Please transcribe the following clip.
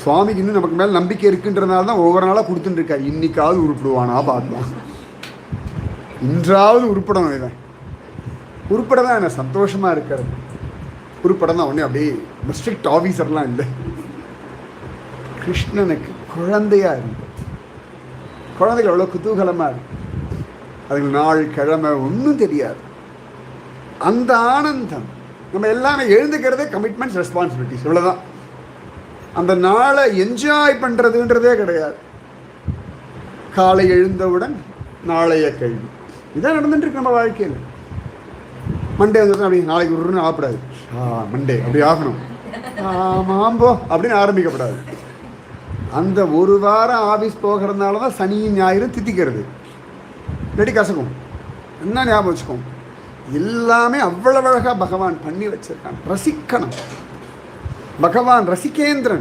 சுவாமிக்கு இன்னும் நமக்கு மேலே நம்பிக்கை இருக்குன்றதுனால தான் ஒவ்வொரு நாளாக கொடுத்துட்டு இருக்காரு. இன்னைக்காவது உருப்பிடுவானா பார்க்கலாம், இன்றாவது உருப்படணும். இவன் உருப்பட தான் எனக்கு சந்தோஷமாக இருக்கிறது. உருப்படம் தான் ஒன்றே அப்படியே ஸ்ட்ரிக்ட் ஆஃபீஸர்லாம் இல்லை. கிருஷ்ணனுக்கு குழந்தையாக இருக்கு. குழந்தைகள் அவ்வளோ குதூகலமாக இருக்கு. அதுக்கு நாள் கிழமை ஒன்றும் தெரியாது. அந்த ஆனந்தம் நம்ம எல்லாமே எழுந்துக்கிறதே கமிட்மெண்ட்ஸ், ரெஸ்பான்சிபிலிட்டிஸ், இவ்வளோதான். அந்த நாளை என்ஜாய் பண்ணுறதுன்றதே கிடையாது. காலை எழுந்தவுடன் நாளைய கேள்வி இதான் நடந்துட்டுருக்கு நம்ம வாழ்க்கையில். மண்டே வந்து அப்படி நாளைக்கு ஒருன்னு ஆகப்படாது. மண்டே அப்படி ஆகணும், ஆமாம்போ அப்படின்னு ஆரம்பிக்கப்படாது. அந்த ஒரு வாரம் ஆஃபீஸ் போகிறதுனால தான் சனி ஞாயிறு தித்திக்கிறது. இல்லாட்டி கசக்கும். என்ன ஞாபகம் வச்சுக்கோங்க, எல்லாமே அவ்வளவு அழகாக பகவான் பண்ணி வச்சிருக்கான். ரசிக்கணும். பகவான் ரசிகேந்திரன்.